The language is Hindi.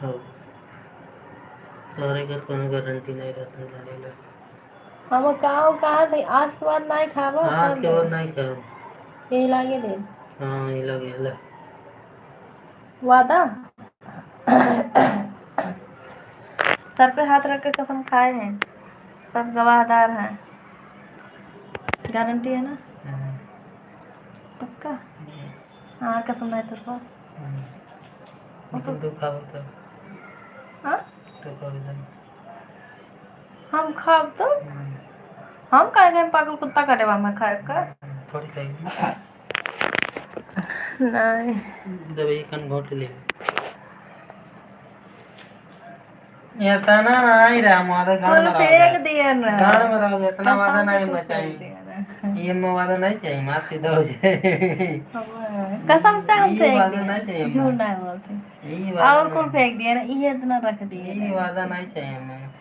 हो तोहरे घर कोनो गारंटी नहीं रहता जाने ला। हम कहा थे आज के बाद नहीं खावा आज के बाद नहीं खाओ। यही लागे दे हाँ ये लगे ला वादा सर पे हाथ रख के कसम खाए हैं, सब गवाहदार हैं, गारंटी है ना पक्का। हाँ कसम नहीं तेरे को लेकिन तू खाओ तो हाँ तो कभी तो हम खाब तो हम काहे गए पागल कुत्ता कटेवा में खाए का थोड़ी खाएगी नहीं जब ये कन घोट ले ये तना नहीं रहा हमारा गांव में फेंक दिया ना गांव में रहोगे इतना वादा नहीं बचाएंगे ये वादा नहीं चाहिए मार सीधा हो जाए कसम से हम ये फेंक वादा दिए नहीं चाहिए झूठ नहीं बोलते ये और कुल फेंक दिया ना ये इतना रख दिए वादा नहीं चाहिए हमें।